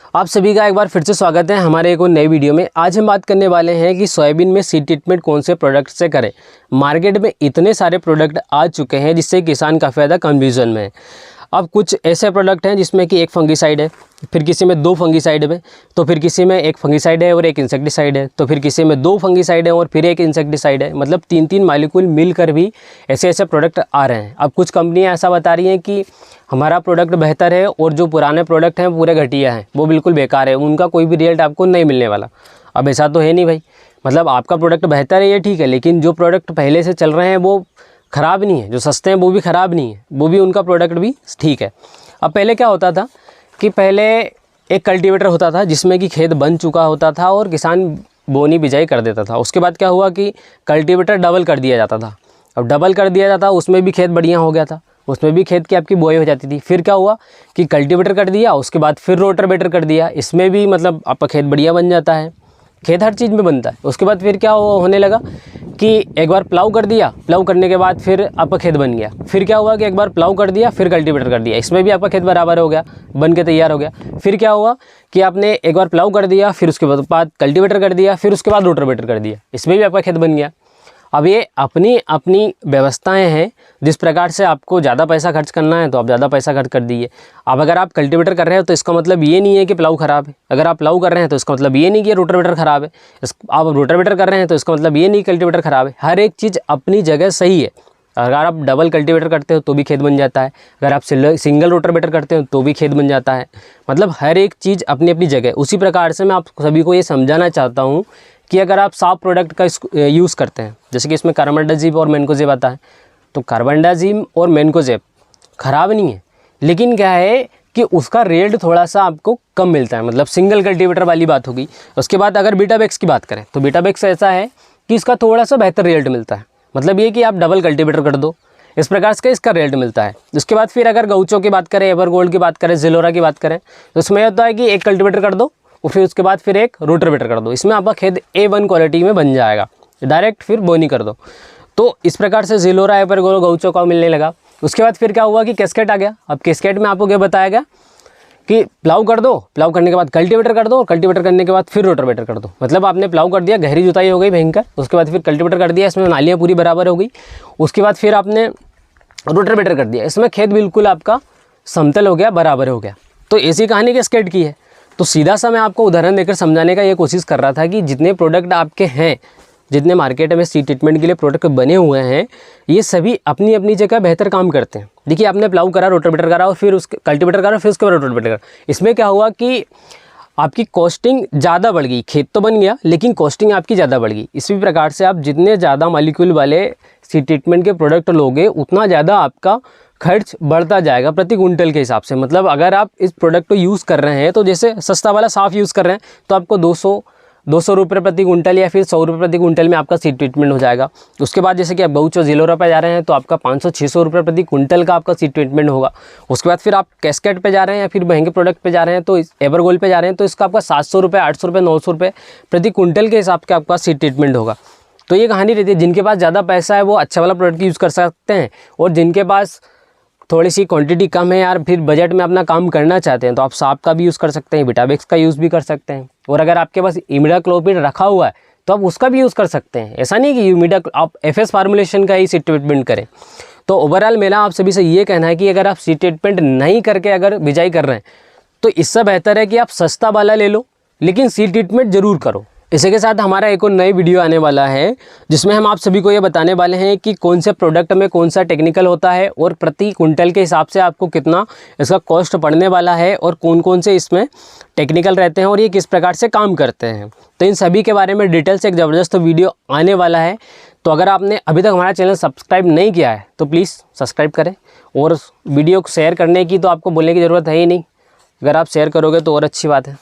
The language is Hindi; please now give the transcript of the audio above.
आप सभी का एक बार फिर से स्वागत है हमारे एक और नई वीडियो में। आज हम बात करने वाले हैं कि सोयाबीन में सीड ट्रीटमेंट कौन से प्रोडक्ट से करें। मार्केट में इतने सारे प्रोडक्ट आ चुके हैं जिससे किसान काफ़ी ज़्यादा कन्फ्यूजन में है। अब कुछ ऐसे प्रोडक्ट हैं जिसमें कि एक फंगीसाइड है, फिर किसी में 2 फंगीसाइड है, तो फिर किसी में एक फंगीसाइड है और एक इंसेक्टिसाइड है, तो फिर किसी में 2 फंगीसाइड है और फिर एक इंसेक्टिसाइड है। मतलब 3-3 मालिक्यूल मिलकर भी ऐसे ऐसे प्रोडक्ट आ रहे हैं। अब कुछ कंपनियां ऐसा बता रही हैं कि हमारा प्रोडक्ट बेहतर है और जो पुराने प्रोडक्ट हैं पूरे घटिया हैं, वो बिल्कुल बेकार है, उनका कोई भी रिजल्ट आपको नहीं मिलने वाला। अब ऐसा तो है नहीं भाई, मतलब आपका प्रोडक्ट बेहतर है ये ठीक है, लेकिन जो प्रोडक्ट पहले से चल रहे हैं वो ख़राब नहीं है, जो सस्ते हैं वो भी ख़राब नहीं है, वो भी उनका प्रोडक्ट भी ठीक है। अब पहले क्या होता था कि पहले एक कल्टीवेटर होता था जिसमें कि खेत बन चुका होता था और किसान बोनी बिजाई कर देता था। उसके बाद क्या हुआ कि कल्टीवेटर डबल कर दिया जाता था। अब डबल कर दिया जाता, उसमें भी खेत बढ़िया हो गया था, उसमें भी खेत की आपकी बुआई हो जाती थी। फिर क्या हुआ कि कल्टीवेटर कर दिया, उसके बाद फिर रोटावेटर कर दिया, इसमें भी मतलब आपका खेत बढ़िया बन जाता है, खेत हर चीज़ में बनता है। उसके बाद फिर क्या होने लगा कि एक बार प्लाऊ कर दिया, प्लाऊ करने के बाद फिर आपका खेत बन गया। फिर क्या हुआ कि एक बार प्लाऊ कर दिया फिर कल्टीवेटर कर दिया, इसमें भी आपका खेत बराबर हो गया, बन के तैयार हो गया। फिर क्या हुआ कि आपने एक बार प्लाऊ कर दिया, फिर उसके बाद कल्टीवेटर कर दिया, फिर उसके बाद रोटावेटर कर दिया, इसमें भी आपका खेत बन गया। अब ये अपनी अपनी व्यवस्थाएं हैं, जिस प्रकार से आपको ज़्यादा पैसा खर्च करना है तो आप ज़्यादा पैसा खर्च कर दीजिए। अब अगर आप कल्टीवेटर कर रहे हो तो इसका मतलब ये नहीं है कि प्लाऊ ख़राब है, अगर आप प्लाऊ कर रहे हैं तो इसका मतलब ये नहीं कि रोटावेटर ख़राब है, आप रोटावेटर कर रहे हैं तो इसका मतलब ये नहीं कल्टीवेटर ख़राब है। हर एक चीज़ अपनी जगह सही है। अगर आप डबल कल्टीवेटर करते हो तो भी खेत बन जाता है, अगर आप सिंगल रोटावेटर करते हो तो भी खेत बन जाता है। मतलब हर एक चीज़ अपनी अपनी जगह। उसी प्रकार से मैं आप सभी को ये समझाना चाहता हूँ कि अगर आप साफ प्रोडक्ट का यूज़ करते हैं, जैसे कि इसमें कार्बेंडाजिम और मैनकोजेब आता है, तो कार्बेंडाजिम और मैनकोजेब ख़राब नहीं है, लेकिन क्या है कि उसका रेट थोड़ा सा आपको कम मिलता है। मतलब सिंगल कल्टीवेटर वाली बात होगी। उसके बाद अगर बीटाबैक्स की बात करें तो बीटाबैक्स ऐसा है कि इसका थोड़ा सा बेहतर रिजल्ट मिलता है। मतलब ये कि आप डबल कल्टीवेटर कर दो, इस प्रकार से इसका रिजल्ट मिलता है। उसके बाद फिर अगर गौचो की बात करें, एवरगोल्ड की बात करें, ज़िलोरा की बात करें, तो इसमें होता है कि एक कल्टीवेटर कर दो और फिर उसके बाद फिर एक रोटावेटर कर दो, इसमें आपका खेत A1 क्वालिटी में बन जाएगा, डायरेक्ट फिर बोनी कर दो। तो इस प्रकार से ज़िलोरा एवरगोल्ड गौचो का मिलने लगा। उसके बाद फिर क्या हुआ कि कैस्केट आ गया। अब कैस्केट में आपको क्या बताया गया कि प्लाऊ कर दो, प्लाऊ करने के बाद कल्टीवेटर कर दो और कल्टीवेटर करने के बाद फिर रोटावेटर कर दो। मतलब आपने प्लाऊ कर दिया, गहरी जुताई हो गई भयंकर, उसके बाद फिर कल्टीवेटर कर दिया, इसमें नालियाँ पूरी बराबर हो गई, उसके बाद फिर आपने रोटावेटर कर दिया, इसमें खेत बिल्कुल आपका समतल हो गया, बराबर हो गया। तो ऐसी कहानी कैस्केट की है। तो सीधा सा मैं आपको उदाहरण देकर समझाने का ये कोशिश कर रहा था कि जितने प्रोडक्ट आपके हैं, जितने मार्केट में सीड ट्रीटमेंट के लिए प्रोडक्ट बने हुए हैं, ये सभी अपनी अपनी जगह बेहतर काम करते हैं। देखिए आपने प्लाऊ करा, रोटावेटर करा और फिर उसके कल्टीवेटर करा, फिर उसके बाद रोटावेटर करा, इसमें क्या हुआ कि आपकी कॉस्टिंग ज़्यादा बढ़ गई। खेत तो बन गया लेकिन कॉस्टिंग आपकी ज़्यादा बढ़ गई। इसी प्रकार से आप जितने ज़्यादा मॉलिक्यूल वाले सीड ट्रीटमेंट के प्रोडक्ट लोगे उतना ज़्यादा आपका खर्च बढ़ता जाएगा प्रति कुंटल के हिसाब से। मतलब अगर आप इस प्रोडक्ट को यूज़ कर रहे हैं तो जैसे सस्ता वाला साफ़ यूज़ कर रहे हैं तो आपको 200 रुपये प्रति कुंटल या फिर 100 रुपये प्रति कुंटल में आपका सीड ट्रीटमेंट हो जाएगा। उसके बाद जैसे कि आप गौचो ज़िलोरा पे जा रहे हैं तो आपका 500-600 रुपये प्रति कुंटल का आपका सीड ट्रीटमेंट होगा। उसके बाद फिर आप कैस्केट पे जा रहे हैं या फिर महंगे प्रोडक्ट पे जा रहे हैं तो एवरगोल्ड पे जा रहे हैं तो इसका आपका 700 रुपये, 800 रुपये, 900 रुपये प्रति कुंटल के हिसाब से आपका सीड ट्रीटमेंट होगा। तो ये कहानी रहती है। जिनके पास ज़्यादा पैसा है वो अच्छा वाला प्रोडक्ट यूज़ कर सकते हैं, और जिनके पास थोड़ी सी क्वांटिटी कम है यार, फिर बजट में अपना काम करना चाहते हैं, तो आप साप का भी यूज़ कर सकते हैं, बीटाबैक्स का यूज़ भी कर सकते हैं। और अगर आपके पास इमिडाक्लोपिड रखा हुआ है तो आप उसका भी यूज़ कर सकते हैं। ऐसा नहीं कि आप FS फार्मूलेशन का ही सीड ट्रीटमेंट करें। तो ओवरऑल मेरा आप सभी से ये कहना है कि अगर आप सीड ट्रीटमेंट नहीं करके अगर बिजाई कर रहे हैं तो इससे बेहतर है कि आप सस्ता वाला ले लो, लेकिन सीड ट्रीटमेंट ज़रूर करो। इसी के साथ हमारा एक और नई वीडियो आने वाला है जिसमें हम आप सभी को ये बताने वाले हैं कि कौन से प्रोडक्ट में कौन सा टेक्निकल होता है और प्रति कुंटल के हिसाब से आपको कितना इसका कॉस्ट पड़ने वाला है और कौन कौन से इसमें टेक्निकल रहते हैं और ये किस प्रकार से काम करते हैं। तो इन सभी के बारे में डिटेल से एक ज़बरदस्त वीडियो आने वाला है। तो अगर आपने अभी तक हमारा चैनल सब्सक्राइब नहीं किया है तो प्लीज़ सब्सक्राइब करें, और वीडियो को शेयर करने की तो आपको बोलने की ज़रूरत है ही नहीं, अगर आप शेयर करोगे तो और अच्छी बात है।